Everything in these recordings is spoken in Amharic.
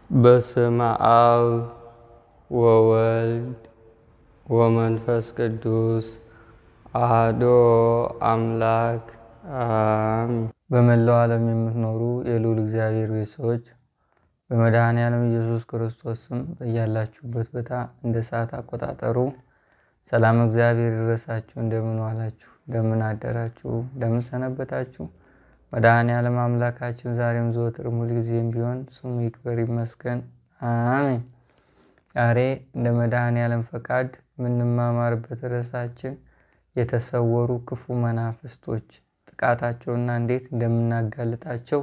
በስመ አብ ወወልድ ወመንፈስ ቅዱስ አሐዱ አምላክ አሜን። በመላው ዓለም የምትኖሩ የልዑል እግዚአብሔር ቤተሰቦች በመድኃኔዓለም ኢየሱስ ክርስቶስ ስም በያላችሁበት ቦታ እንደ ሰዓት አቆጣጠሩ ሰላም እግዚአብሔር ይድረሳችሁ። እንደምን ዋላችሁ? እንደምን አደራችሁ? እንደምን ሰነበታችሁ? መድኃኔዓለም አምላካችን ዛሬም ዘወትርም ሁልጊዜም ቢሆን ስሙ ይክበር ይመስገን አሜን። ዛሬ እንደ መድኃኔዓለም ፈቃድ የምንማማርበት ርዕሳችን የተሰወሩ ክፉ መናፍስቶች ጥቃታቸውና እንዴት እንደምናጋልጣቸው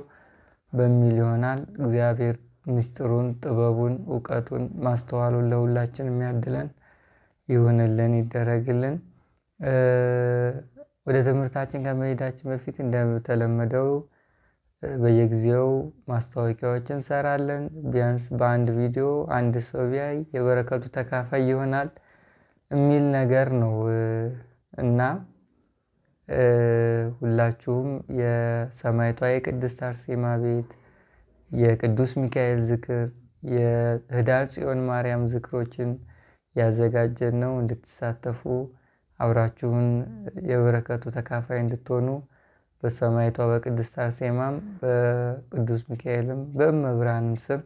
በሚል ይሆናል። እግዚአብሔር ምስጢሩን፣ ጥበቡን፣ ዕውቀቱን፣ ማስተዋሉን ለሁላችን የሚያድለን ይሁንልን ይደረግልን። ወደ ትምህርታችን ከመሄዳችን በፊት እንደተለመደው በየጊዜው ማስታወቂያዎችን እንሰራለን። ቢያንስ በአንድ ቪዲዮ አንድ ሰው ቢያይ የበረከቱ ተካፋይ ይሆናል የሚል ነገር ነው እና ሁላችሁም የሰማዕቷ የቅድስት አርሴማ ቤት፣ የቅዱስ ሚካኤል ዝክር፣ የህዳር ጽዮን ማርያም ዝክሮችን ያዘጋጀን ነው። እንድትሳተፉ አብራችሁን የበረከቱ ተካፋይ እንድትሆኑ በሰማዕቷ በቅድስት አርሴማም በቅዱስ ሚካኤልም በእመብርሃንም ስም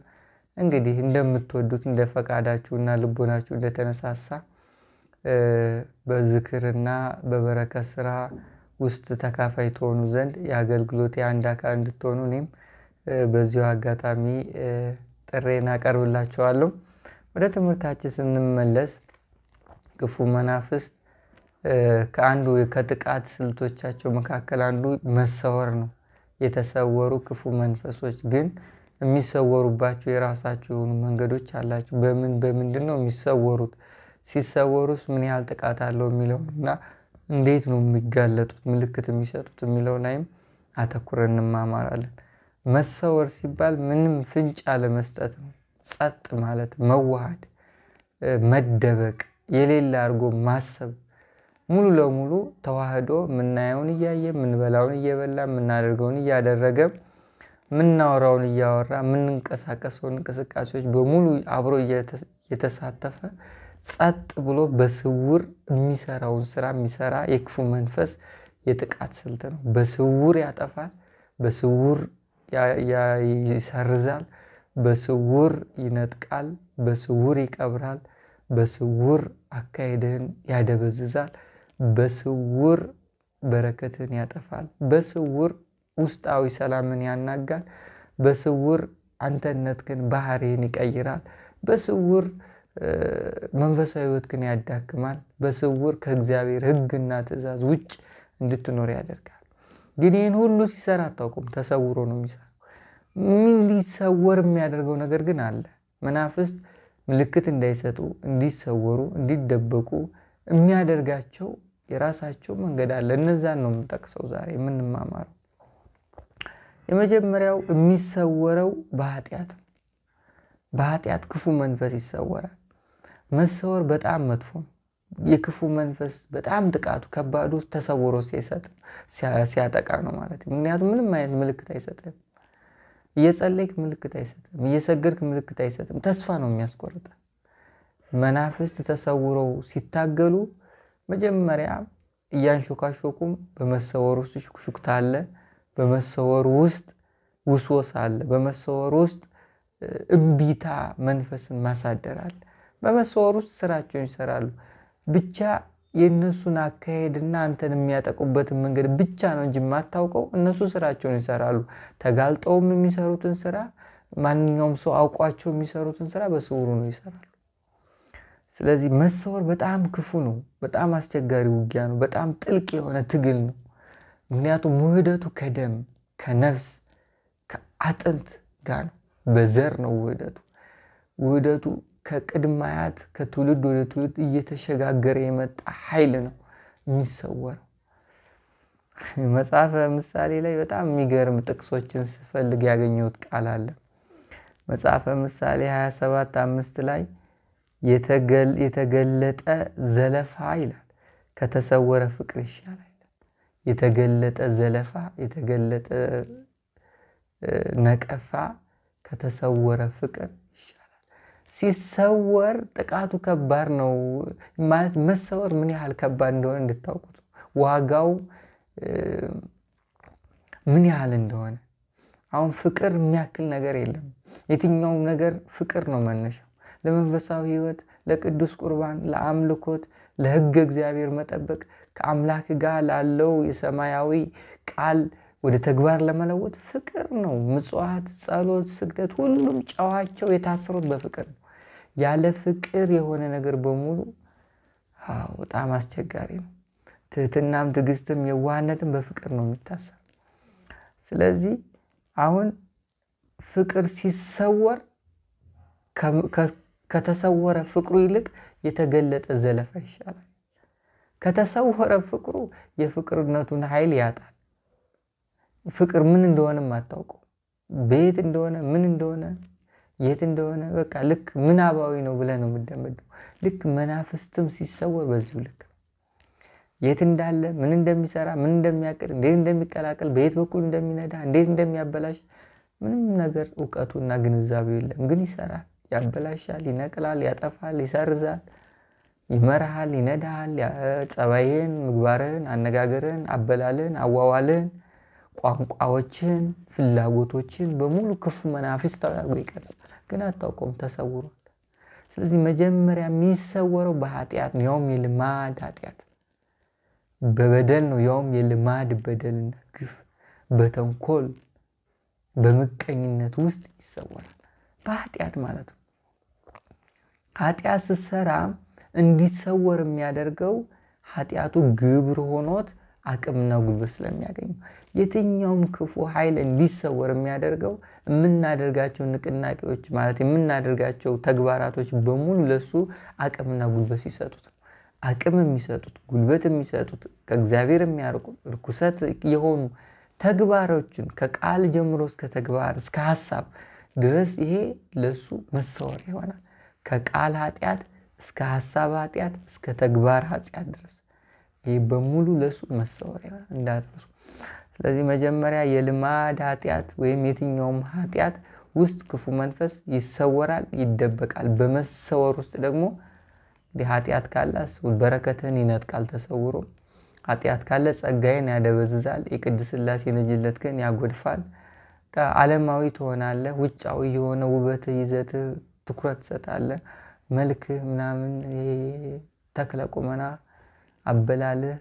እንግዲህ እንደምትወዱት እንደ ፈቃዳችሁና ልቦናችሁ እንደተነሳሳ በዝክርና በበረከት ስራ ውስጥ ተካፋይ ትሆኑ ዘንድ የአገልግሎት አንድ አካል እንድትሆኑ እኔም በዚሁ አጋጣሚ ጥሬን አቀርብላችኋለሁ። ወደ ትምህርታችን ስንመለስ ክፉ መናፍስት ከአንዱ ከጥቃት ስልቶቻቸው መካከል አንዱ መሰወር ነው። የተሰወሩ ክፉ መንፈሶች ግን የሚሰወሩባቸው የራሳቸው የሆኑ መንገዶች አላቸው። በምንድን ነው የሚሰወሩት? ሲሰወሩስ ምን ያህል ጥቃት አለው የሚለውና እንዴት ነው የሚጋለጡት ምልክት የሚሰጡት የሚለው ላይም አተኩረን እንማማራለን። መሰወር ሲባል ምንም ፍንጭ አለመስጠት ነው። ጸጥ ማለት፣ መዋሃድ፣ መደበቅ፣ የሌለ አድርጎ ማሰብ፣ ሙሉ ለሙሉ ተዋህዶ ምናየውን እያየ ምንበላውን እየበላ ምናደርገውን እያደረገ ምናወራውን እያወራ ምንንቀሳቀሰውን እንቅስቃሴዎች በሙሉ አብሮ እየተሳተፈ ጸጥ ብሎ በስውር የሚሰራውን ስራ የሚሰራ የክፉ መንፈስ የጥቃት ስልት ነው። በስውር ያጠፋል፣ በስውር ይሰርዛል፣ በስውር ይነጥቃል፣ በስውር ይቀብራል፣ በስውር አካሄድህን ያደበዝዛል፣ በስውር በረከትን ያጠፋል፣ በስውር ውስጣዊ ሰላምን ያናጋል፣ በስውር አንተነትህን ባህሪን ይቀይራል፣ በስውር መንፈሳዊ ሕይወትህን ያዳክማል፣ በስውር ከእግዚአብሔር ሕግና ትእዛዝ ውጭ እንድትኖር ያደርጋል። ግን ይህን ሁሉ ሲሰራ አታውቁም። ተሰውሮ ነው የሚሰራው። ምን ሊሰወር የሚያደርገው ነገር ግን አለ። መናፍስት ምልክት እንዳይሰጡ፣ እንዲሰወሩ፣ እንዲደበቁ የሚያደርጋቸው የራሳቸው መንገድ አለ። እነዛን ነው የምንጠቅሰው ዛሬ የምንማማረው። የመጀመሪያው የሚሰወረው በኃጢአት ነው። በኃጢአት ክፉ መንፈስ ይሰወራል። መሰወር በጣም መጥፎ ነው። የክፉ መንፈስ በጣም ጥቃቱ ከባዱ ተሰውሮ ሲያጠቃ ነው ማለት ነው። ምክንያቱም ምንም አይነት ምልክት አይሰጥም። እየጸለይክ ምልክት አይሰጥም። እየሰገድክ ምልክት አይሰጥም። ተስፋ ነው የሚያስቆርጥ። መናፍስት ተሰውረው ሲታገሉ መጀመሪያ እያንሾካሾኩም በመሰወር ውስጥ ሹክሹክታ አለ። በመሰወር ውስጥ ውስወሳ አለ። በመሰወር ውስጥ እምቢታ መንፈስን ማሳደር አለ። በመሰወር ውስጥ ስራቸውን ይሰራሉ። ብቻ የእነሱን አካሄድና አንተን የሚያጠቁበትን መንገድ ብቻ ነው እንጂ የማታውቀው እነሱ ስራቸውን ይሰራሉ። ተጋልጠውም የሚሰሩትን ስራ ማንኛውም ሰው አውቋቸው የሚሰሩትን ስራ በስውሩ ነው ይሰራሉ። ስለዚህ መሰወር በጣም ክፉ ነው። በጣም አስቸጋሪ ውጊያ ነው። በጣም ጥልቅ የሆነ ትግል ነው። ምክንያቱም ውህደቱ ከደም ከነፍስ ከአጥንት ጋር ነው። በዘር ነው ውህደቱ ከቅድመ አያት ከትውልድ ወደ ትውልድ እየተሸጋገረ የመጣ ኃይል ነው የሚሰወረው። መጽሐፈ ምሳሌ ላይ በጣም የሚገርም ጥቅሶችን ስፈልግ ያገኘሁት ቃል አለ። መጽሐፈ ምሳሌ 27:5 ላይ የተገለጠ ዘለፋ ይላል ከተሰወረ ፍቅር ይሻላል። የተገለጠ ዘለፋ፣ የተገለጠ ነቀፋ ከተሰወረ ፍቅር ይሻላል። ሲሰወር ጥቃቱ ከባድ ነው ማለት መሰወር ምን ያህል ከባድ እንደሆነ እንድታውቁት ዋጋው ምን ያህል እንደሆነ። አሁን ፍቅር የሚያክል ነገር የለም። የትኛውም ነገር ፍቅር ነው መነሻው። ለመንፈሳዊ ህይወት፣ ለቅዱስ ቁርባን፣ ለአምልኮት፣ ለህግ እግዚአብሔር መጠበቅ፣ ከአምላክ ጋር ላለው የሰማያዊ ቃል ወደ ተግባር ለመለወጥ ፍቅር ነው። ምጽዋት፣ ጸሎት፣ ስግደት ሁሉም ጨዋቸው የታሰሩት በፍቅር ነው። ያለ ፍቅር የሆነ ነገር በሙሉ በጣም አስቸጋሪ ነው። ትህትናም ትዕግስትም የዋህነትም በፍቅር ነው የሚታሰር። ስለዚህ አሁን ፍቅር ሲሰወር ከተሰወረ ፍቅሩ ይልቅ የተገለጠ ዘለፋ ይሻላል። ከተሰወረ ፍቅሩ የፍቅርነቱን ኃይል ያጣል። ፍቅር ምን እንደሆነም አታውቀው። ቤት እንደሆነ ምን እንደሆነ የት እንደሆነ በቃ ልክ ምናባዊ ነው ብለህ ነው የምትደመደው። ልክ መናፍስትም ሲሰወር በዚሁ ልክ የት እንዳለ ምን እንደሚሰራ ምን እንደሚያቅድ እንዴት እንደሚቀላቀል በየት በኩል እንደሚነዳ እንዴት እንደሚያበላሽ ምንም ነገር ዕውቀቱና ግንዛቤው የለም። ግን ይሰራል፣ ያበላሻል፣ ይነቅላል፣ ያጠፋል፣ ይሰርዛል፣ ይመራሃል፣ ይነዳሃል። ጸባይህን፣ ምግባርህን፣ አነጋገርህን፣ አበላልህን፣ አዋዋልህን፣ ቋንቋዎችን፣ ፍላጎቶችን በሙሉ ክፉ መናፍስታዊ አድርጎ ይቀርጻል። ግን አታውቀውም፣ ተሰውሯል። ስለዚህ መጀመሪያ የሚሰወረው በኃጢአት ነው፣ ያውም የልማድ ኃጢአት በበደል ነው። ያውም የልማድ በደልና ግፍ በተንኮል በምቀኝነት ውስጥ ይሰወራል። በኃጢአት ማለት ነው። ኃጢአት ስትሰራ እንዲሰወር የሚያደርገው ኃጢአቱ ግብር ሆኖት አቅምና ጉልበት ስለሚያገኝ የትኛውም ክፉ ኃይል እንዲሰወር የሚያደርገው የምናደርጋቸው ንቅናቄዎች ማለት የምናደርጋቸው ተግባራቶች በሙሉ ለሱ አቅምና ጉልበት ሲሰጡት ነው። አቅም የሚሰጡት ጉልበት የሚሰጡት ከእግዚአብሔር የሚያርቁ ርኩሰት የሆኑ ተግባሮችን ከቃል ጀምሮ እስከ ተግባር እስከ ሐሳብ ድረስ ይሄ ለሱ መሰወር ይሆናል። ከቃል ኃጢአት እስከ ሐሳብ ኃጢአት እስከ ተግባር ኃጢአት ድረስ ይሄ በሙሉ ለሱ መሰወር ይሆናል እንዳትረሱ። ስለዚህ መጀመሪያ የልማድ ኃጢአት ወይም የትኛውም ኃጢአት ውስጥ ክፉ መንፈስ ይሰወራል፣ ይደበቃል። በመሰወር ውስጥ ደግሞ ኃጢአት ካለ በረከትን ይነጥቃል ተሰውሮ። ኃጢአት ካለ ጸጋዬን ያደበዝዛል፣ የቅድስት ሥላሴ ልጅነት ግን ያጎድፋል። ዓለማዊ ትሆናለህ። ውጫዊ የሆነ ውበት ይዘት ትኩረት ትሰጣለህ። መልክ ምናምን ተክለ ቁመና አበላልህ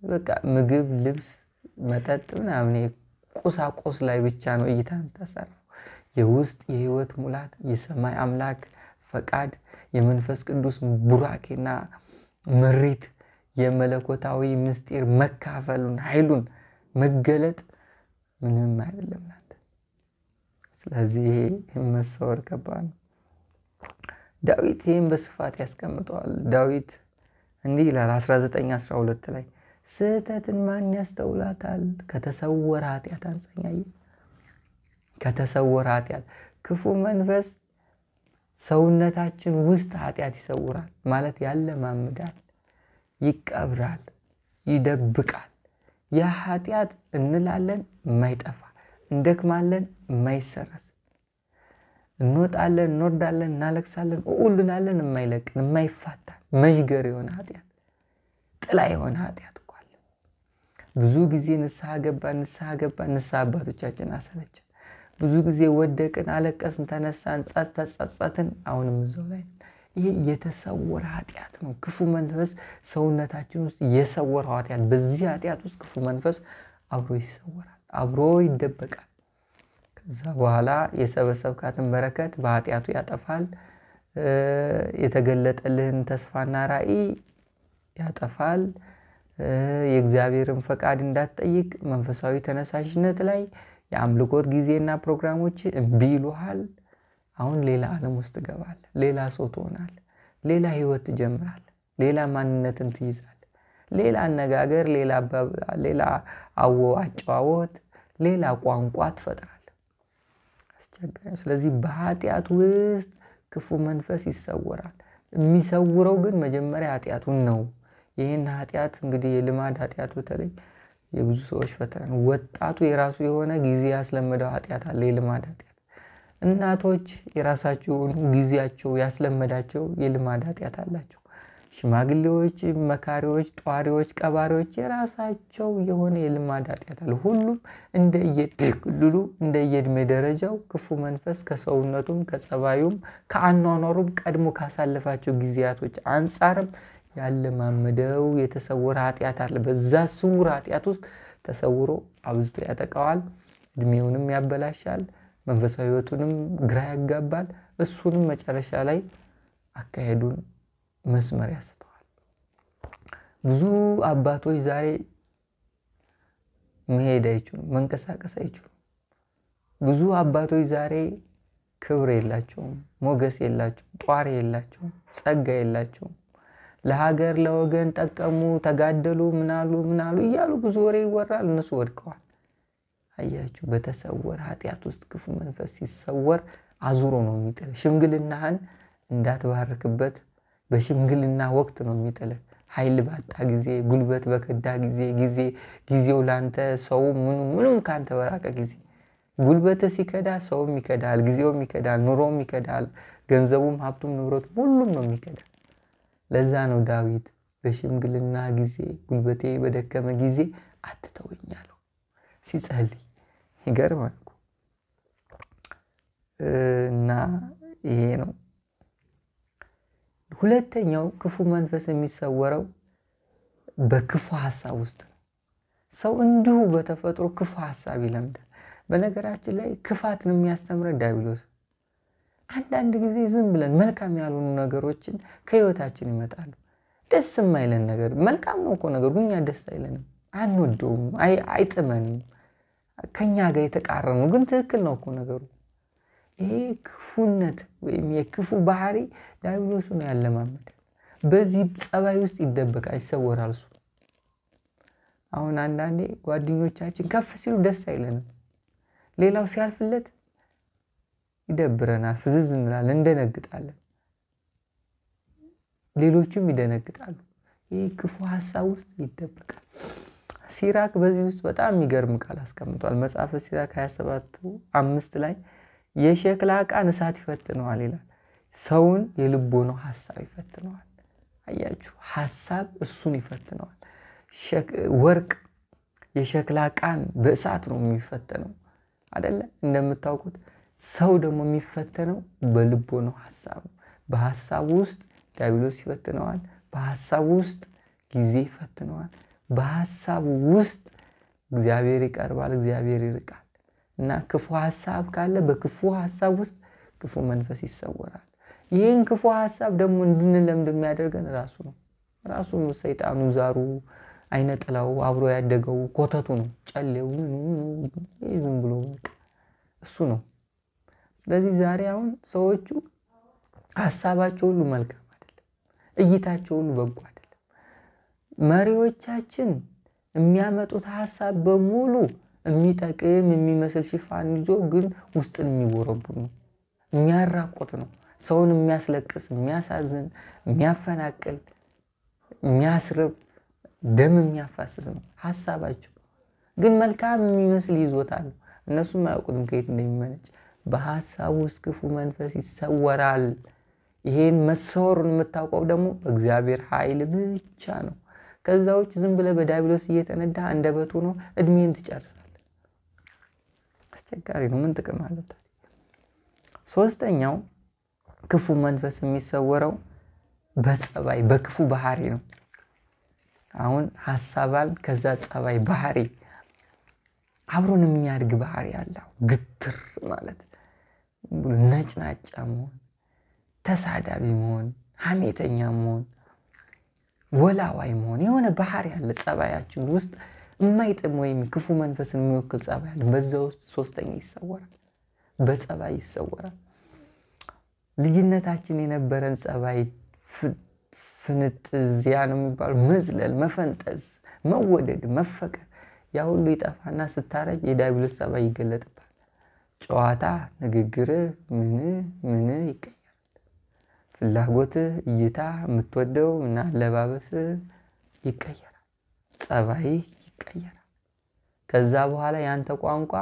በቃ ምግብ፣ ልብስ፣ መጠጥ ምናምን ቁሳቁስ ላይ ብቻ ነው እይታን ተሰራው። የውስጥ የህይወት ሙላት የሰማይ አምላክ ፈቃድ የመንፈስ ቅዱስ ቡራኬና ምሪት የመለኮታዊ ምስጢር መካፈሉን ኃይሉን መገለጥ ምንም አይደለም ናት። ስለዚህ መሰወር ከባድ ነው። ዳዊት ይህን በስፋት ያስቀምጠዋል። ዳዊት እንዲህ ይላል 19:12 ላይ ስህተትን ማን ያስተውላታል? ከተሰወረ ኃጢአት አንጸኛይ። ከተሰወረ ኃጢአት ክፉ መንፈስ ሰውነታችን ውስጥ ኃጢአት ይሰውራል ማለት ያለማምዳል፣ ይቀብራል፣ ይደብቃል። ያ ኃጢአት እንላለን የማይጠፋ እንደክማለን የማይሰረስ እንወጣለን እንወርዳለን እናለቅሳለን እንውልናለን የማይለቅን የማይፋታ መሽገር የሆነ ኃጢአት ጥላ የሆነ ኃጢአት እኮ አለ። ብዙ ጊዜ ንስሐ ገባን ንስሐ አባቶቻችን አሰለችን። ብዙ ጊዜ ወደቅን፣ አለቀስን፣ ተነሳን፣ ጸጸትን፣ አሁንም እዛው ላይ። ይሄ የተሰወረ ኃጢአት ነው። ክፉ መንፈስ ሰውነታችን ውስጥ የሰወረው ኃጢአት። በዚህ ኃጢአት ውስጥ ክፉ መንፈስ አብሮ ይሰወራል፣ አብሮ ይደበቃል። ከዛ በኋላ የሰበሰብካትን በረከት በኃጢአቱ ያጠፋል። የተገለጠልህን ተስፋና ራእይ ያጠፋል። የእግዚአብሔርን ፈቃድ እንዳትጠይቅ መንፈሳዊ ተነሳሽነት ላይ የአምልኮት ጊዜና ፕሮግራሞች እምቢ ይሉሃል። አሁን ሌላ ዓለም ውስጥ ትገባለህ። ሌላ ሰው ትሆናለህ። ሌላ ህይወት ትጀምራለህ። ሌላ ማንነትን ትይዛለህ። ሌላ አነጋገር፣ ሌላ አጨዋወት፣ ሌላ ቋንቋ ትፈጥራለህ። አስቸጋሪ። ስለዚህ በኃጢአት ውስጥ ክፉ መንፈስ ይሰወራል። የሚሰውረው ግን መጀመሪያ ኃጢአቱን ነው። ይህን ኃጢአት እንግዲህ የልማድ ኃጢአት በተለይ የብዙ ሰዎች ፈተና ነው። ወጣቱ የራሱ የሆነ ጊዜ ያስለመደው ኃጢአት አለ፣ የልማድ ኃጢአት። እናቶች የራሳቸውን ጊዜያቸው ያስለመዳቸው የልማድ ኃጢአት አላቸው። ሽማግሌዎች፣ መካሪዎች፣ ጧሪዎች፣ ቀባሪዎች የራሳቸው የሆነ የልማድ ኃጢአት አለ። ሁሉም እንደየክልሉ እንደየእድሜ ደረጃው ክፉ መንፈስ ከሰውነቱም ከጸባዩም ከአኗኗሩም ቀድሞ ካሳለፋቸው ጊዜያቶች አንጻርም ያለማመደው የተሰወረ ኃጢአት አለ። በዛ ስውር ኃጢአት ውስጥ ተሰውሮ አብዝቶ ያጠቃዋል። እድሜውንም ያበላሻል። መንፈሳዊ ሕይወቱንም ግራ ያጋባል። እሱንም መጨረሻ ላይ አካሄዱን መስመር ያስተዋል። ብዙ አባቶች ዛሬ መሄድ አይችሉም፣ መንቀሳቀስ አይችሉም። ብዙ አባቶች ዛሬ ክብር የላቸውም፣ ሞገስ የላቸውም፣ ጧሪ የላቸውም፣ ጸጋ የላቸውም። ለሀገር ለወገን ጠቀሙ፣ ተጋደሉ፣ ምናሉ እያሉ ብዙ ወሬ ይወራል። እነሱ ወድቀዋል። አያችሁ፣ በተሰወረ ኃጢአት ውስጥ ክፉ መንፈስ ሲሰወር አዙሮ ነው የሚጥል። ሽምግልናህን እንዳትባርክበት በሽምግልና ወቅት ነው የሚጥል። ኃይል ባጣ ጊዜ፣ ጉልበት በከዳ ጊዜ ጊዜው ላንተ ሰው ምኑም ካንተ በራቀ ጊዜ ጉልበት ሲከዳ ሰውም ይከዳል፣ ጊዜውም ይከዳል፣ ኑሮም ይከዳል፣ ገንዘቡም ሀብቱም ንብረቱም ሁሉም ነው የሚከዳ። ለዛ ነው ዳዊት በሽምግልና ጊዜ ጉልበቴ በደከመ ጊዜ አትተወኛለሁ ሲጸልይ። ይገርማል እኮ እና ይሄ ነው። ሁለተኛው ክፉ መንፈስ የሚሰወረው በክፉ ሐሳብ ውስጥ ነው። ሰው እንዲሁ በተፈጥሮ ክፉ ሐሳብ ይለምዳል። በነገራችን ላይ ክፋትን የሚያስተምረን ዲያብሎስ። አንዳንድ ጊዜ ዝም ብለን መልካም ያልሆኑ ነገሮችን ከህይወታችን ይመጣሉ። ደስ የማይለን ነገር መልካም ነው እኮ ነገሩ፣ ግን ደስ አይለንም፣ አንወደውም፣ አይጥመንም። ከኛ ጋር የተቃረኑ ግን ትክክል ነው እኮ ነገሩ። ይሄ ክፉነት ወይም የክፉ ባህሪ ዲያብሎስ ነው ያለማመደ። በዚህ ጸባይ ውስጥ ይደበቃል፣ ይሰወራል እሱ። አሁን አንዳንዴ ጓደኞቻችን ከፍ ሲሉ ደስ አይለንም፣ ሌላው ሲያልፍለት ይደብረናል፣ ፍዝዝ እንላለን፣ እንደነግጣለን፣ ሌሎቹም ይደነግጣሉ። ይሄ ክፉ ሐሳብ ውስጥ ይደበቃል። ሲራክ በዚህ ውስጥ በጣም የሚገርም ቃል አስቀምጧል። መጽሐፈ ሲራክ 27:5 ላይ የሸክላ ዕቃን እሳት ይፈትነዋል ይላል። ሰውን የልቦናው ሐሳብ ይፈትነዋል። አያችሁ፣ ሐሳብ እሱን ይፈትነዋል። ወርቅ የሸክላ ዕቃን በእሳት ነው የሚፈተነው አይደለ? እንደምታውቁት ሰው ደግሞ የሚፈተነው በልቦናው ሐሳብ ነው። በሐሳቡ ውስጥ ዲያብሎስ ይፈትነዋል። በሐሳቡ ውስጥ ጊዜ ይፈትነዋል። በሐሳቡ ውስጥ እግዚአብሔር ይቀርባል፣ እግዚአብሔር ይርቃል። እና ክፉ ሐሳብ ካለ በክፉ ሐሳብ ውስጥ ክፉ መንፈስ ይሰወራል። ይህን ክፉ ሐሳብ ደግሞ እንድንለምድ የሚያደርገን ራሱ ነው። ራሱ ሰይጣኑ፣ ዛሩ፣ አይነ ጥላው፣ አብሮ ያደገው ኮተቱ ነው። ጨሌው ዝም ብሎ እሱ ነው። ስለዚህ ዛሬ አሁን ሰዎቹ ሐሳባቸው ሁሉ መልካም አይደለም፣ እይታቸው ሁሉ በጎ አይደለም። መሪዎቻችን የሚያመጡት ሐሳብ በሙሉ የሚጠቅም የሚመስል ሽፋን ይዞ ግን ውስጥን የሚወረቡር ነው፣ የሚያራቁት ነው፣ ሰውን የሚያስለቅስ፣ የሚያሳዝን፣ የሚያፈናቅል፣ የሚያስርብ፣ ደም የሚያፋስስ ነው ሐሳባቸው። ግን መልካም የሚመስል ይዞታል። እነሱም አያውቁትም ከየት እንደሚመነጭ። በሐሳብ ውስጥ ክፉ መንፈስ ይሰወራል። ይሄን መሰወሩን የምታውቀው ደግሞ በእግዚአብሔር ኃይል ብቻ ነው። ከዛ ውጭ ዝም ብለህ በዲያብሎስ እየተነዳ አንደበቱ ነው እድሜን ትጨርሳለህ። አስቸጋሪ ነው። ምን ጥቅም አለው? ሶስተኛው ክፉ መንፈስ የሚሰወረው በጸባይ በክፉ ባህሪ ነው። አሁን ሐሳባል ከዛ ጸባይ ባህሪ አብሮን የሚያድግ ባህሪ ያለው ግትር ማለት ነጭናጫ መሆን፣ ተሳዳቢ መሆን፣ ሐሜተኛ መሆን፣ ወላዋይ መሆን የሆነ ባህሪ ያለ ጸባያችን ውስጥ የማይጥም ወይም ክፉ መንፈስን የሚወክል ጸባይ አለ። በዛ ውስጥ ሶስተኛ ይሰወራል፣ በጸባይ ይሰወራል። ልጅነታችን የነበረን ጸባይ ፍንጥዚያ ነው የሚባለው፣ መዝለል፣ መፈንጠዝ፣ መወደድ፣ መፈቀር ያ ሁሉ ይጠፋና ስታረጅ የዲያብሎስ ጸባይ ይገለጥባል። ጨዋታ፣ ንግግር፣ ምን ይቀየራል። ፍላጎት፣ እይታ፣ የምትወደው እና አለባበስ ይቀየራል። ጸባይ ይቀየራል። ከዛ በኋላ ያንተ ቋንቋ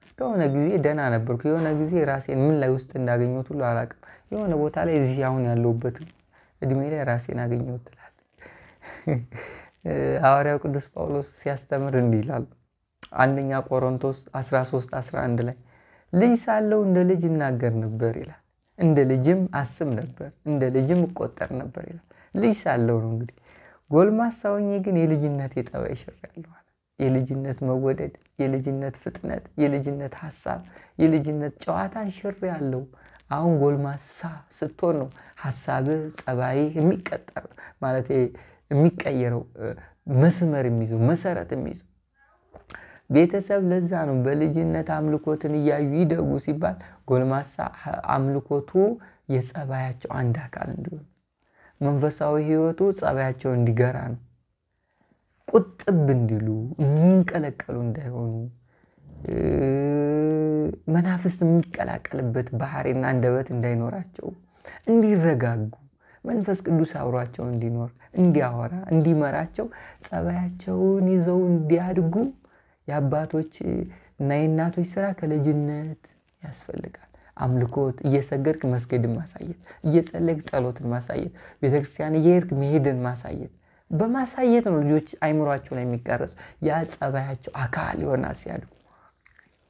እስከሆነ ጊዜ ደህና ነበርኩ። የሆነ ጊዜ ራሴን ምን ላይ ውስጥ እንዳገኘሁት ሁሉ አላውቅም። የሆነ ቦታ ላይ እዚህ አሁን ያለሁበት እድሜ ላይ ራሴን አገኘሁት ትላለህ። ሐዋርያው ቅዱስ ጳውሎስ ሲያስተምር እንዲህ ይላል። አንደኛ ቆሮንቶስ 13:11 ላይ ልጅ ሳለሁ እንደ ልጅ እናገር ነበር ይላል። እንደ ልጅም አስብ ነበር፣ እንደ ልጅም እቆጠር ነበር ይላል። ልጅ ሳለሁ ነው እንግዲህ። ጎልማሳ ሆኜ ግን የልጅነት ጠባይ ሽሬአለሁ። የልጅነት መወደድ፣ የልጅነት ፍጥነት፣ የልጅነት ሐሳብ፣ የልጅነት ጨዋታን ሽሬአለሁ። አሁን ጎልማሳ ስትሆን ነው ሐሳብህ፣ ጸባይህ የሚቀጠር ማለት የሚቀየረው፣ መስመር የሚይዘው፣ መሰረት የሚይዘው። ቤተሰብ ለዛ ነው በልጅነት አምልኮትን እያዩ ይደጉ ሲባል ጎልማሳ አምልኮቱ የጸባያቸው አንድ አካል እንዲሆን፣ መንፈሳዊ ህይወቱ ጸባያቸው እንዲገራ ነው። ቁጥብ እንዲሉ፣ የሚንቀለቀሉ እንዳይሆኑ፣ መናፍስት የሚቀላቀልበት ባህሪና አንደበት እንዳይኖራቸው፣ እንዲረጋጉ፣ መንፈስ ቅዱስ አብሯቸው እንዲኖር፣ እንዲያወራ፣ እንዲመራቸው ጸባያቸውን ይዘው እንዲያድጉ የአባቶች እና የእናቶች ስራ ከልጅነት ያስፈልጋል። አምልኮት እየሰገድክ መስገድን ማሳየት፣ እየጸለይክ ጸሎትን ማሳየት፣ ቤተክርስቲያን እየሄድክ መሄድን ማሳየት። በማሳየት ነው ልጆች አይምሯቸው ላይ የሚቀረጹ። ያ ጸባያቸው አካል ይሆናል ሲያድጉ።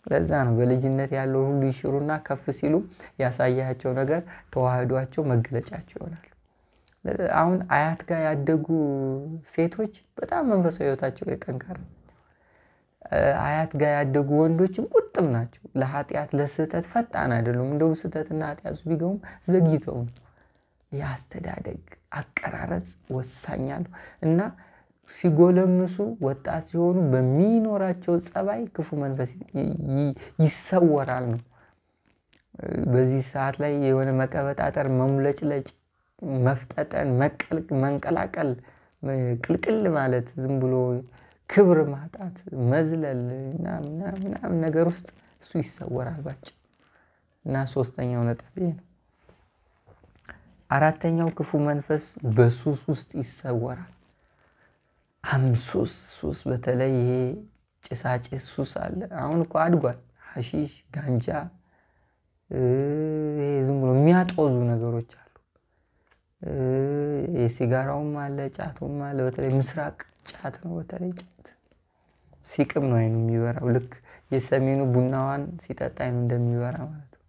ለዛ ነው በልጅነት ያለው ሁሉ ይሽሩና ከፍ ሲሉ ያሳያቸው ነገር ተዋህዷቸው መገለጫቸው ይሆናል። አሁን አያት ጋር ያደጉ ሴቶች በጣም መንፈሳዊ ህይወታቸው ላይ ጠንካራ፣ አያት ጋር ያደጉ ወንዶችም ቁጥብ ናቸው። ለኃጢአት ለስህተት ፈጣን አይደሉም። እንደው ስህተትና ኃጢአቱ ቢገቡም ዘግይተው ነው። የአስተዳደግ አቀራረጽ ወሳኛል እና ሲጎለምሱ ወጣት ሲሆኑ በሚኖራቸው ጸባይ ክፉ መንፈስ ይሰወራል ነው። በዚህ ሰዓት ላይ የሆነ መቀበጣጠር፣ መሙለጭለጭ፣ መፍጠጠን፣ መንቀላቀል፣ ቅልቅል ማለት፣ ዝም ብሎ ክብር ማጣት፣ መዝለል ምናምን ነገር ውስጥ እሱ ይሰወራል ባጭሩ። እና ሶስተኛው ነጥብ ነው። አራተኛው ክፉ መንፈስ በሱስ ውስጥ ይሰወራል። ሱስ በተለይ ይሄ ጭሳጭስ ሱስ አለ። አሁን እኮ አድጓል። ሐሺሽ፣ ጋንጃ፣ ይሄ ዝም ብሎ የሚያጦዙ ነገሮች አሉ። የሲጋራውም አለ፣ ጫቱም አለ። በተለይ ምስራቅ ጫት ነው። በተለይ ጫት ሲቅም ነው አይኑ የሚበራው። ልክ የሰሜኑ ቡናዋን ሲጠጣ አይኑ እንደሚበራ ማለት ነው።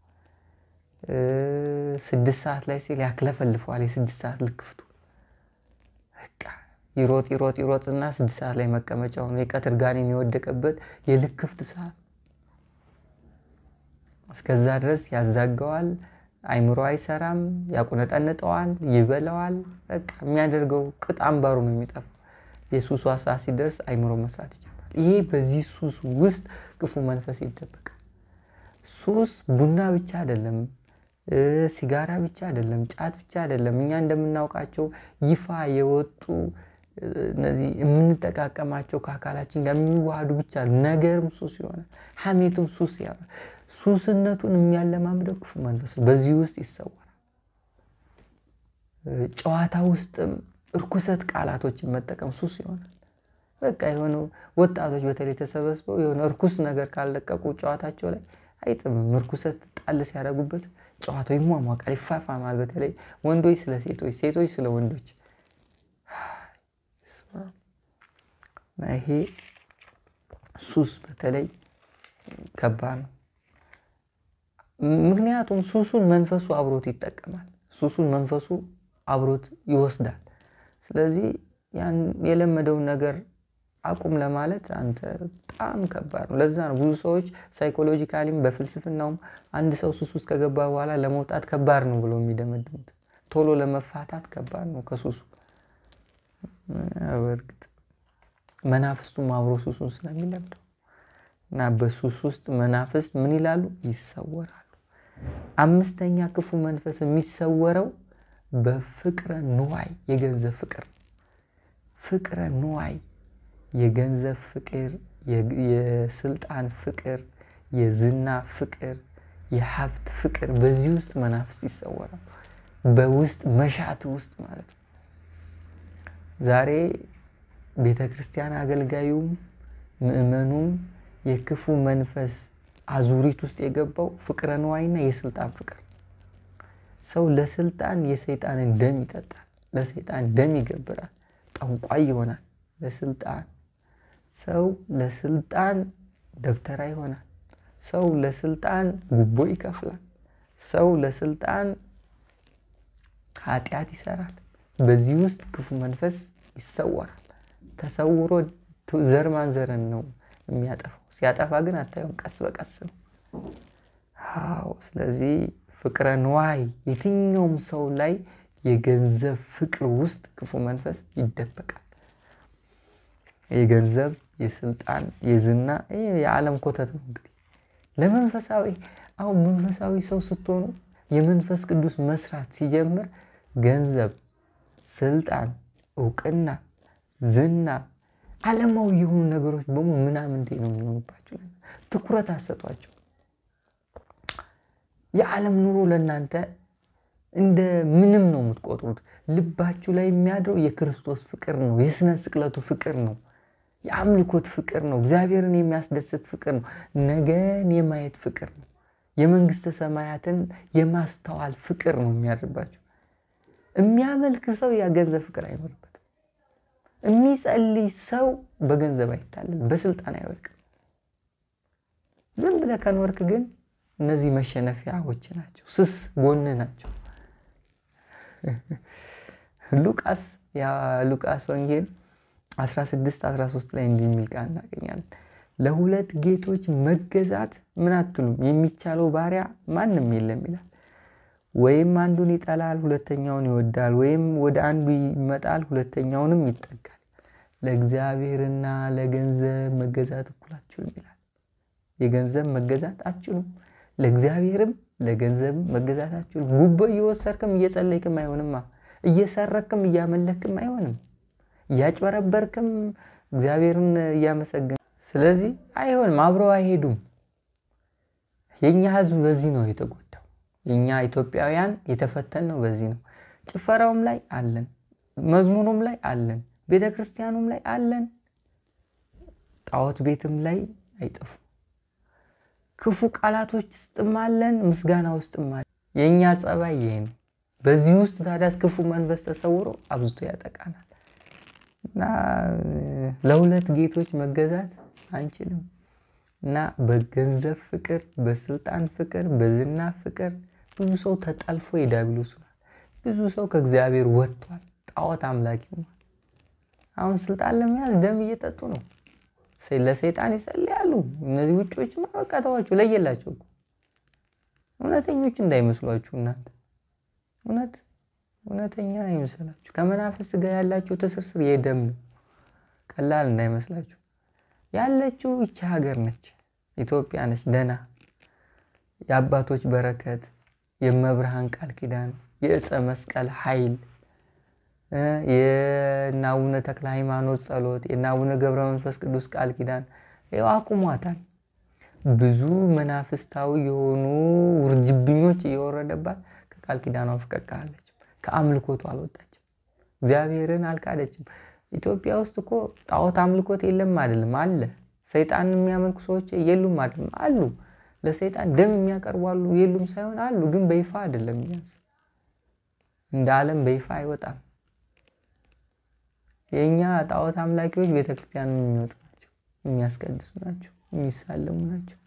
6 ሰዓት ላይ ሲል ያክለፈልፈዋል። የ6 ሰዓት ልክፍቱ በቃ ይሮጥና 6 ሰዓት ላይ መቀመጫው ነው። የቀትር ጋኔን የወደቀበት የልክፍት ሰዓት። እስከዛ ድረስ ያዛጋዋል። አይምሮ አይሰራም፣ ያቁነጠንጠዋል፣ ይበላዋል። በቃ የሚያደርገው ቅጥ አምባሩ ነው የሚጠፋው። የሱሱ ሰዓት ሲደርስ አይምሮ መስራት ይጀምራል። ይሄ በዚህ ሱስ ውስጥ ክፉ መንፈስ ይደበቃል። ሱስ ቡና ብቻ አይደለም፣ ሲጋራ ብቻ አይደለም፣ ጫት ብቻ አይደለም። እኛ እንደምናውቃቸው ይፋ የወጡ እነዚህ የምንጠቃቀማቸው ከአካላችን ጋር የሚዋሃዱ ብቻ ነገርም ሱስ ይሆናል። ሐሜቱም ሱስ ያለ ሱስነቱን የሚያለማምደው ክፉ መንፈስ በዚህ ውስጥ ይሰወራል። ጨዋታ ውስጥም እርኩሰት ቃላቶችን መጠቀም ሱስ ይሆናል። በቃ የሆነ ወጣቶች በተለይ ተሰበስበው የሆነ እርኩስ ነገር ካልለቀቁ ጨዋታቸው ላይ አይጥምም። እርኩሰት ጣል ሲያደርጉበት ጨዋታው ይሟሟቃል፣ ይፋፋማል። በተለይ ወንዶች ስለ ሴቶች፣ ሴቶች ስለ ወንዶች። ይሄ ሱስ በተለይ ከባድ ነው። ምክንያቱም ሱሱን መንፈሱ አብሮት ይጠቀማል። ሱሱን መንፈሱ አብሮት ይወስዳል። ስለዚህ ያን የለመደውን ነገር አቁም ለማለት አንተ በጣም ከባድ ነው። ለዛ ነው ብዙ ሰዎች ሳይኮሎጂካሊም በፍልስፍናውም አንድ ሰው ሱስ ውስጥ ከገባ በኋላ ለመውጣት ከባድ ነው ብለው የሚደመድሙት። ቶሎ ለመፋታት ከባድ ነው ከሱሱ። በእርግጥ መናፍስቱም አብሮ ሱሱን ስለሚለምደው እና በሱስ ውስጥ መናፍስት ምን ይላሉ? ይሰወራሉ። አምስተኛ ክፉ መንፈስ የሚሰወረው በፍቅረ ንዋይ፣ የገንዘብ ፍቅር። ፍቅረ ንዋይ፣ የገንዘብ ፍቅር፣ የስልጣን ፍቅር፣ የዝና ፍቅር፣ የሀብት ፍቅር። በዚህ ውስጥ መናፍስት ይሰወራል። በውስጥ መሻት ውስጥ ማለት ነው። ዛሬ ቤተክርስቲያን አገልጋዩም ምእመኑም የክፉ መንፈስ አዙሪት ውስጥ የገባው ፍቅረ ንዋይና የስልጣን ፍቅር። ሰው ለስልጣን የሰይጣንን ደም ይጠጣል፣ ለሰይጣን ደም ይገብራል፣ ጠንቋይ ይሆናል። ለስልጣን ሰው ለስልጣን ደብተራ ይሆናል። ሰው ለስልጣን ጉቦ ይከፍላል። ሰው ለስልጣን ኃጢአት ይሰራል። በዚህ ውስጥ ክፉ መንፈስ ይሰወራል። ተሰውሮ ዘር ማንዘርን ነው የሚያጠፋው። ሲያጠፋ ግን አታዩም፣ ቀስ በቀስ ነው። አዎ፣ ስለዚህ ፍቅረ ንዋይ የትኛውም ሰው ላይ የገንዘብ ፍቅር ውስጥ ክፉ መንፈስ ይደበቃል። የገንዘብ፣ የስልጣን፣ የዝና የዓለም ኮተት ነው። እንግዲህ ለመንፈሳዊ አሁን መንፈሳዊ ሰው ስትሆኑ የመንፈስ ቅዱስ መስራት ሲጀምር ገንዘብ፣ ስልጣን፣ ዕውቅና፣ ዝና፣ ዓለማዊ የሆኑ ነገሮች በሙሉ ምናምን ነው የሚሆኑባችሁ። ትኩረት አሰጧቸው። የዓለም ኑሮ ለእናንተ እንደ ምንም ነው የምትቆጥሩት። ልባችሁ ላይ የሚያድረው የክርስቶስ ፍቅር ነው፣ የስነ ስቅለቱ ፍቅር ነው፣ የአምልኮት ፍቅር ነው፣ እግዚአብሔርን የሚያስደስት ፍቅር ነው፣ ነገን የማየት ፍቅር ነው፣ የመንግስተ ሰማያትን የማስተዋል ፍቅር ነው የሚያድርባችሁ። የሚያመልክ ሰው ያ ገንዘብ ፍቅር አይኖርበትም። የሚጸልይ ሰው በገንዘብ አይታለል፣ በስልጣን አይወድቅም። ዝም ብለህ ከኖርክ ግን እነዚህ መሸነፊያዎች ናቸው፣ ስስ ጎን ናቸው። ሉቃስ ወንጌል 16:13 ላይ እንዲህ የሚል ቃል እናገኛለን። ለሁለት ጌቶች መገዛት ምን አትሉም? የሚቻለው ባሪያ ማንም የለም ይላል። ወይም አንዱን ይጠላል ሁለተኛውን ይወዳል፣ ወይም ወደ አንዱ ይመጣል ሁለተኛውንም ይጠጋል። ለእግዚአብሔርና ለገንዘብ መገዛት እኩል አትችሉም ይላል። የገንዘብ መገዛት አትችሉም፣ ለእግዚአብሔርም ለገንዘብም መገዛት አትችሉም። ጉቦ እየወሰድክም እየጸለይክም አይሆንማ። እየሰረክም እያመለክም አይሆንም። እያጭበረበርክም እግዚአብሔርን እያመሰገን ስለዚህ አይሆንም፣ አብረው አይሄዱም። የኛ ህዝብ በዚህ ነው የተጎዳው። የኛ ኢትዮጵያውያን የተፈተነው በዚህ ነው። ጭፈራውም ላይ አለን፣ መዝሙሩም ላይ አለን፣ ቤተክርስቲያኑም ላይ አለን፣ ጣዖት ቤትም ላይ አይጠፉ። ክፉ ቃላቶች ውስጥም አለን፣ ምስጋና ውስጥም አለን። የኛ ጸባይ ይሄ ነው። በዚህ ውስጥ ታዲያስ ክፉ መንፈስ ተሰውሮ አብዝቶ ያጠቃናል። እና ለሁለት ጌቶች መገዛት አንችልም። እና በገንዘብ ፍቅር፣ በስልጣን ፍቅር፣ በዝና ፍቅር ብዙ ሰው ተጠልፎ የዲያብሎስ ሆኗል። ብዙ ሰው ከእግዚአብሔር ወጥቷል፣ ጣዖት አምላኪ ሆኗል። አሁን ስልጣን ለመያዝ ደም እየጠጡ ነው፣ ለሰይጣን ይጸልያሉ። እነዚህ ውጪዎች ማቀጣዋቸው ለየላቸው እኮ እውነተኞች እንዳይመስሏችሁ እናንተ። እውነተኛ አይመስላችሁ። ከመናፍስት ጋር ያላችሁ ትስስር የደም ቀላል እንዳይመስላችሁ። ያለችው ይቺ ሀገር ነች፣ ኢትዮጵያ ነች። ደና የአባቶች በረከት፣ የመብርሃን ቃል ኪዳን፣ የዕፀ መስቀል ኃይል፣ የናውነ ተክለ ሃይማኖት ጸሎት፣ የናውነ ገብረ መንፈስ ቅዱስ ቃል ኪዳን አቁሟታል። ብዙ መናፍስታዊ የሆኑ ውርጅብኞች እየወረደባት ከቃል ኪዳኗ ፈቀቃለች። ከአምልኮቱ አልወጣችም። እግዚአብሔርን አልካደችም። ኢትዮጵያ ውስጥ እኮ ጣዖት አምልኮት የለም አይደለም፣ አለ። ሰይጣን የሚያመልኩ ሰዎች የሉም አይደለም፣ አሉ። ለሰይጣን ደም የሚያቀርቡ አሉ፣ የሉም ሳይሆን አሉ። ግን በይፋ አይደለም፣ ቢያንስ እንደ ዓለም በይፋ አይወጣም። የኛ ጣዖት አምላኪዎች ቤተክርስቲያን የሚወጡ ናቸው፣ የሚያስቀድሱ ናቸው፣ የሚሳለሙ ናቸው፣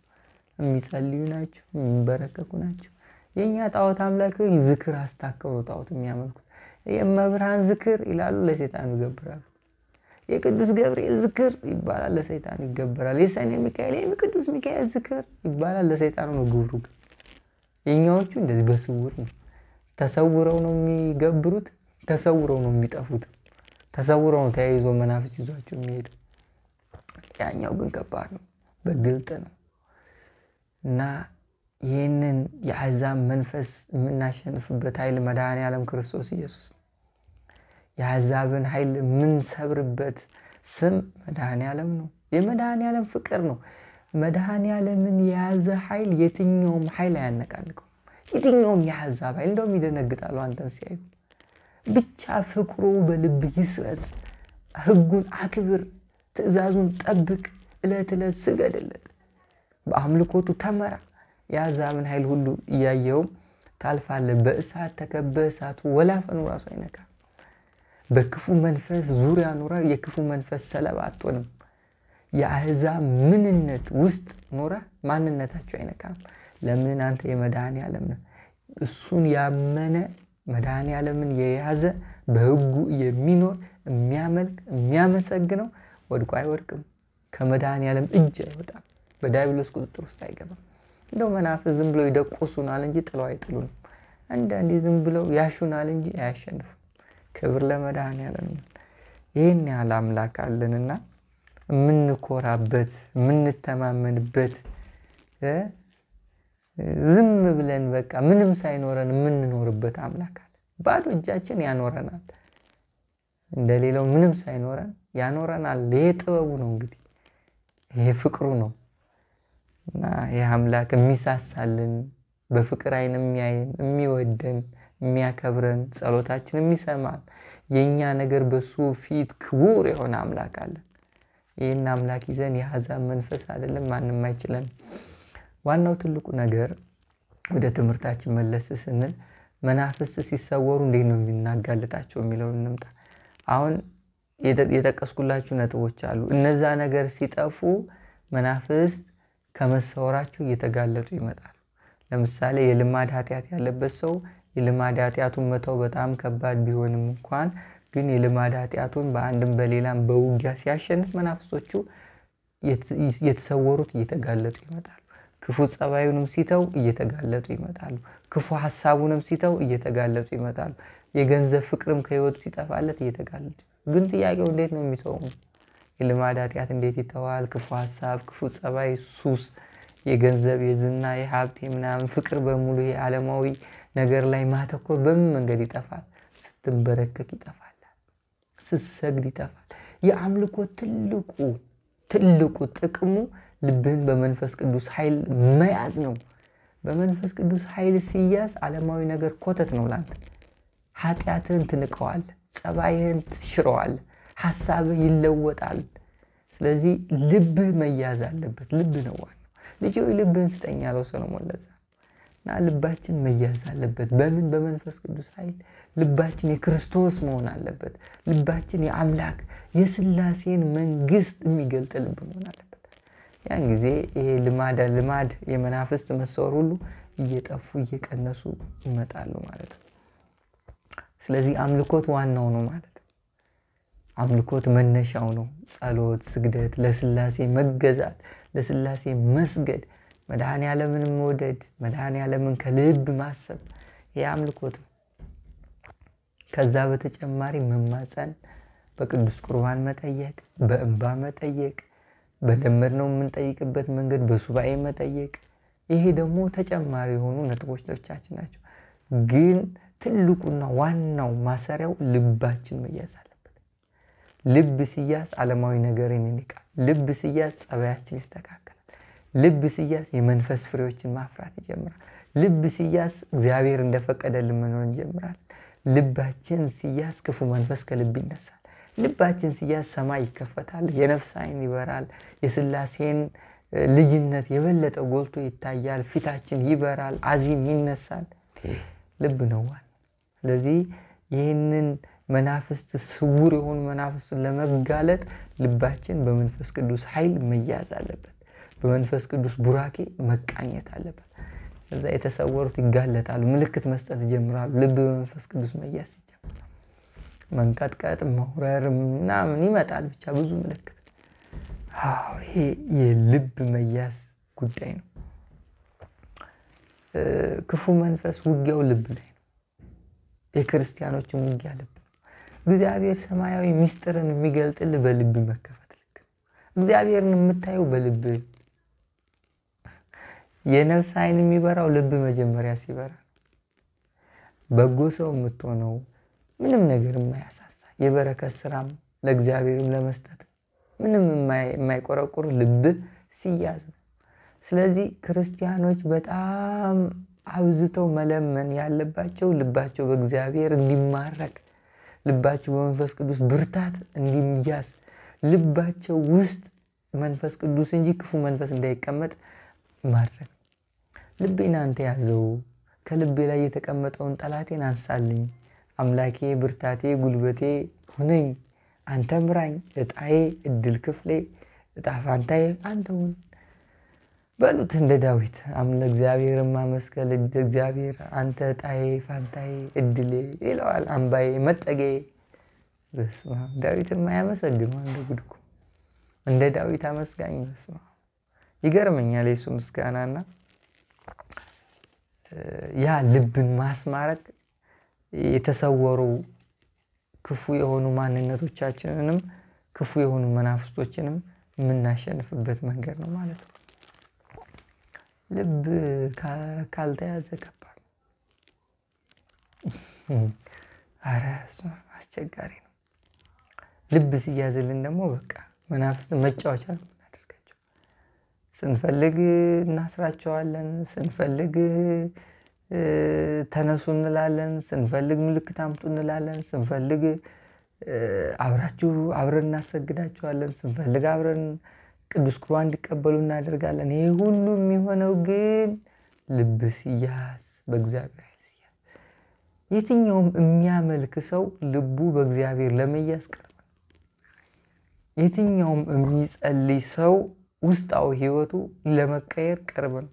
የሚጸልዩ ናቸው፣ የሚንበረከኩ ናቸው። የኛ ጣዖት አምላኪዎች ዝክር አስታከሩ ጣዖት የሚያመልኩት የመብርሃን ዝክር ይላሉ፣ ለሰይጣን ይገብራሉ። የቅዱስ ገብርኤል ዝክር ይባላል፣ ለሰይጣን ይገብራል። የሰኔ ሚካኤል የቅዱስ ሚካኤል ዝክር ይባላል፣ ለሰይጣን ነው ግብሩ። የኛዎቹ እንደዚህ በስውር ነው፣ ተሰውረው ነው የሚገብሩት፣ ተሰውረው ነው የሚጠፉት፣ ተሰውረው ነው ተያይዞ መናፍስት ይዟቸው የሚሄዱ። ያኛው ግን ከባድ ነው፣ በግልጥ ነው። እና ይህንን የአሕዛብ መንፈስ የምናሸንፍበት ኃይል መድኃኔዓለም ክርስቶስ ኢየሱስ ነው። የአሕዛብን ኃይል የምንሰብርበት ስም መድኃኔዓለም ነው። የመድኃኔዓለም ፍቅር ነው። መድኃኔዓለምን የያዘ ኃይል የትኛውም ኃይል አያነቃንቀው። የትኛውም የአሕዛብ ኃይል እንደውም ይደነግጣሉ አንተን ሲያዩ። ብቻ ፍቅሩ በልብ ይስረጽ። ሕጉን አክብር፣ ትእዛዙን ጠብቅ፣ ዕለት ዕለት ስገድለት። በአምልኮቱ ተመራ። የአሕዛብን ኃይል ሁሉ እያየውም ታልፋለህ። በእሳት ተከበህ እሳቱ ወላፈኑ ራሱ አይነካም። በክፉ መንፈስ ዙሪያ ኖረ የክፉ መንፈስ ሰለባ አትሆንም። የአሕዛብ ምንነት ውስጥ ኖረ ማንነታቸው አይነካም። ለምን? አንተ የመድኃኔዓለም ነህ። እሱን ያመነ መድኃኔዓለምን የያዘ በሕጉ የሚኖር የሚያመልክ የሚያመሰግነው ወድቆ አይወድቅም። ከመድኃኔዓለም እጅ አይወጣም። በዲያብሎስ ቁጥጥር ውስጥ አይገባም። እንደው መናፍስት ዝም ብለው ይደቁሱናል እንጂ ጥለው አይጥሉንም። አንዳንዴ ዝም ብለው ያሹናል እንጂ አያሸንፉም። ክብር ለመድኃኔዓለም። ይህን ያህል አምላክ አለንና የምንኮራበት የምንተማመንበት ዝም ብለን በቃ ምንም ሳይኖረን የምንኖርበት አምላክ አለ። ባዶ እጃችን ያኖረናል። እንደሌላው ምንም ሳይኖረን ያኖረናል። ይሄ ጥበቡ ነው እንግዲህ፣ ይሄ ፍቅሩ ነው። እና ይሄ አምላክ የሚሳሳልን በፍቅር አይን የሚያየን የሚወደን የሚያከብረን ጸሎታችን የሚሰማን የኛ ነገር በሱ ፊት ክቡር የሆነ አምላክ አለን። ይህን አምላክ ይዘን የአሕዛብ መንፈስ አይደለም ማንም አይችለን። ዋናው ትልቁ ነገር ወደ ትምህርታችን መለስ ስንል መናፍስት ሲሰወሩ እንዴት ነው የምናጋልጣቸው የሚለውን እንምጣ። አሁን የጠቀስኩላችሁ ነጥቦች አሉ። እነዛ ነገር ሲጠፉ መናፍስት ከመሰወራቸው እየተጋለጡ ይመጣሉ። ለምሳሌ የልማድ ኃጢአት ያለበት ሰው የልማድ ኃጢአቱን መተው በጣም ከባድ ቢሆንም እንኳን ግን የልማድ ኃጢአቱን በአንድም በሌላም በውጊያ ሲያሸንፍ መናፍስቶቹ የተሰወሩት እየተጋለጡ ይመጣሉ። ክፉ ጸባዩንም ሲተው እየተጋለጡ ይመጣሉ። ክፉ ሐሳቡንም ሲተው እየተጋለጡ ይመጣሉ። የገንዘብ ፍቅርም ከህይወቱ ሲጠፋለት እየተጋለጡ። ግን ጥያቄው እንዴት ነው የሚተው? የልማድ ኃጢአት እንዴት ይተዋል? ክፉ ሐሳብ፣ ክፉ ጸባይ፣ ሱስ፣ የገንዘብ የዝና የሀብት ምናምን ፍቅር በሙሉ የዓለማዊ ነገር ላይ ማተኮር በምን መንገድ ይጠፋል? ስትንበረከክ ይጠፋል። ስትሰግድ ይጠፋል። የአምልኮ ትልቁ ጥቅሙ ልብህን በመንፈስ ቅዱስ ኃይል መያዝ ነው። በመንፈስ ቅዱስ ኃይል ሲያዝ ዓለማዊ ነገር ኮተት ነው ላንተ። ኃጢአትህን ትንቀዋል፣ ጸባይህን ትሽረዋል፣ ሐሳብህ ይለወጣል። ስለዚህ ልብህ መያዝ አለበት። ልብ ነው ዋናው። ልጅ ሆይ ልብህን ስጠኝ ያለው ሰሎሞን ለዛ እና ልባችን መያዝ አለበት። በምን? በመንፈስ ቅዱስ ኃይል። ልባችን የክርስቶስ መሆን አለበት። ልባችን የአምላክ የሥላሴን መንግስት የሚገልጥ ልብ መሆን አለበት። ያን ጊዜ ይሄ ልማድ የመናፍስት መሰወር ሁሉ እየጠፉ እየቀነሱ ይመጣሉ ማለት ነው። ስለዚህ አምልኮት ዋናው ነው ማለት ነው። አምልኮት መነሻው ነው። ጸሎት፣ ስግደት፣ ለሥላሴ መገዛት፣ ለሥላሴ መስገድ፣ መድኃኔዓለምን መውደድ፣ መድኃኔዓለምን ከልብ ማሰብ ይሄ አምልኮት ነው። ከዛ በተጨማሪ መማፀን፣ በቅዱስ ቁርባን መጠየቅ፣ በእንባ መጠየቅ፣ በለመድነው የምንጠይቅበት መንገድ በሱባኤ መጠየቅ፣ ይሄ ደግሞ ተጨማሪ የሆኑ ነጥቦቻችን ናቸው። ግን ትልቁና ዋናው ማሰሪያው ልባችን መያዝ አለበት። ልብ ሲያዝ ዓለማዊ ነገርን ይንቃል። ልብ ሲያዝ ጸባያችን ይስተካከላል። ልብ ሲያዝ የመንፈስ ፍሬዎችን ማፍራት ይጀምራል። ልብ ሲያዝ እግዚአብሔር እንደፈቀደልን መኖር እንጀምራለን። ልባችን ሲያዝ ክፉ መንፈስ ከልብ ይነሳል። ልባችን ሲያዝ ሰማይ ይከፈታል፣ የነፍስ ዓይን ይበራል፣ የሥላሴን ልጅነት የበለጠ ጎልቶ ይታያል፣ ፊታችን ይበራል፣ አዚም ይነሳል። ልብ ነው ዋናው። ስለዚህ ይህንን መናፍስት ስውር የሆኑ መናፍስቱን ለመጋለጥ ልባችን በመንፈስ ቅዱስ ኃይል መያዝ አለበት። በመንፈስ ቅዱስ ቡራኬ መቃኘት አለበት። ከዛ የተሰወሩት ይጋለጣሉ፣ ምልክት መስጠት ይጀምራሉ። ልብ በመንፈስ ቅዱስ መያዝ ይጀምራል። መንቀጥቀጥ፣ መውረር ምናምን ይመጣል። ብቻ ብዙ ምልክት። ይሄ የልብ መያዝ ጉዳይ ነው። ክፉ መንፈስ ውጊያው ልብ ላይ ነው። የክርስቲያኖችን ውጊያ ልብ ነው። እግዚአብሔር ሰማያዊ ሚስጥርን የሚገልጥልህ በልብ መከፈት ልክ ነው። እግዚአብሔርን የምታየው በልብ። የነፍስ ዓይን የሚበራው ልብ መጀመሪያ ሲበራ። በጎ ሰው የምትሆነው ምንም ነገር የማያሳሳ የበረከት ስራም ለእግዚአብሔርም ለመስጠት ምንም የማይቆረቁር ልብ ሲያዝ ነው። ስለዚህ ክርስቲያኖች በጣም አብዝተው መለመን ያለባቸው ልባቸው በእግዚአብሔር እንዲማረክ፣ ልባቸው በመንፈስ ቅዱስ ብርታት እንዲያዝ፣ ልባቸው ውስጥ መንፈስ ቅዱስ እንጂ ክፉ መንፈስ እንዳይቀመጥ ማድረግ። ልቤን አንተ ያዘው፣ ከልቤ ላይ የተቀመጠውን ጠላቴን አንሳልኝ። አምላኬ ብርታቴ ጉልበቴ ሁነኝ፣ አንተ ምራኝ። እጣዬ እድል ክፍሌ እጣ ፋንታዬ አንተ ሁን በሉት እንደ ዳዊት። እግዚአብሔርን ማመስገን እግዚአብሔር አንተ እጣዬ ፋንታዬ እድሌ ይለዋል፣ አምባዬ መጠጊያዬ። በስመ አብ ዳዊትን የማያመሰግነው እንደ ጉድ እኮ እንደ ዳዊት አመስጋኝ። በስመ አብ ይገርመኛል የሱ ምስጋናና ያ ልብን ማስማረክ የተሰወሩ ክፉ የሆኑ ማንነቶቻችንንም ክፉ የሆኑ መናፍስቶችንም የምናሸንፍበት መንገድ ነው ማለት ነው። ልብ ካልተያዘ ከባድ አረ አስቸጋሪ ነው። ልብ ሲያዝልን ደግሞ በቃ መናፍስት መጫወቻ ነው የምናደርጋቸው። ስንፈልግ እናስራቸዋለን፣ ስንፈልግ ተነሱ እንላለን፣ ስንፈልግ ምልክት አምጡ እንላለን፣ ስንፈልግ አብረን እናሰግዳቸዋለን፣ ስንፈልግ አብረን ቅዱስ ቁርባን እንዲቀበሉ እናደርጋለን። ይሄ ሁሉ የሚሆነው ግን ልብ ሲያዝ በእግዚአብሔር ሲያዝ። የትኛውም የሚያመልክ ሰው ልቡ በእግዚአብሔር ለመያዝ ቅርብ ነው። የትኛውም የሚጸልይ ሰው ውስጣዊ ህይወቱ ለመቀየር ቅርብ ነው።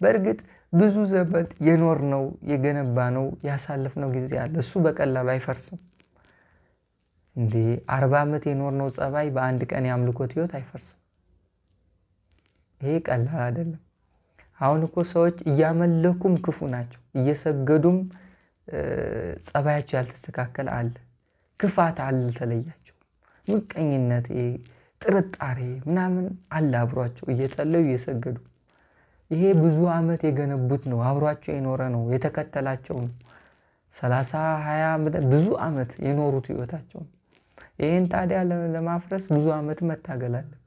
በእርግጥ ብዙ ዘመን የኖርነው የገነባነው ያሳለፍነው ጊዜ አለ። እሱ በቀላሉ አይፈርስም። እንዴ 40 ዓመት የኖርነው ጸባይ በአንድ ቀን የአምልኮት ህይወት አይፈርስም። ይሄ ቀላል አይደለም። አሁን እኮ ሰዎች እያመለኩም ክፉ ናቸው፣ እየሰገዱም ጸባያቸው ያልተስተካከለ አለ። ክፋት አልተለያቸው፣ ምቀኝነት፣ ጥርጣሬ ምናምን አለ አብሯቸው እየጸለዩ እየሰገዱ። ይሄ ብዙ ዓመት የገነቡት ነው፣ አብሯቸው የኖረ ነው፣ የተከተላቸው ነው። 30 20 ዓመት ብዙ ዓመት የኖሩት ህይወታቸው። ይሄን ታዲያ ለማፍረስ ብዙ ዓመት መታገል አለበት።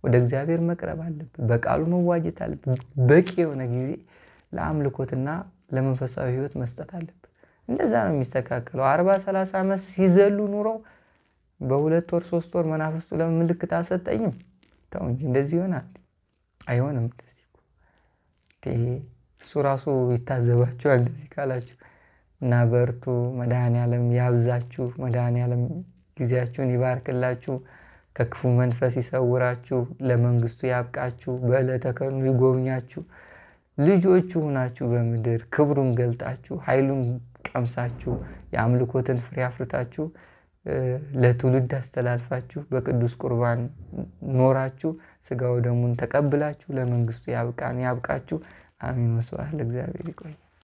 ወደ እግዚአብሔር መቅረብ አለበት። በቃሉ መዋጀት አለበት። በቂ የሆነ ጊዜ ለአምልኮትና ለመንፈሳዊ ህይወት መስጠት አለበት። እንደዛ ነው የሚስተካከለው። 40 30 ዓመት ሲዘሉ ኑረው በ2 ወር 3 ወር መናፍስቱ ለምልክት አሰጠኝም ተው እንጂ እንደዚህ ይሆናል? አይሆንም። እንደዚህ እሱ ራሱ ይታዘባችኋል እንደዚህ ካላችሁ። እና በርቱ። መድኃኔዓለም ያብዛችሁ። መድኃኔዓለም ጊዜያችሁን ይባርክላችሁ፣ ከክፉ መንፈስ ይሰውራችሁ፣ ለመንግስቱ ያብቃችሁ፣ በዕለተ ቀኑ ይጎብኛችሁ። ልጆቹ ሁናችሁ በምድር ክብሩን ገልጣችሁ ኃይሉን ቀምሳችሁ የአምልኮትን ፍሬ አፍርታችሁ ለትውልድ አስተላልፋችሁ በቅዱስ ቁርባን ኖራችሁ ስጋው ደሙን ተቀብላችሁ ለመንግስቱ ያብቃችሁ። አሜን። መስዋዕት ለእግዚአብሔር ይቆይ።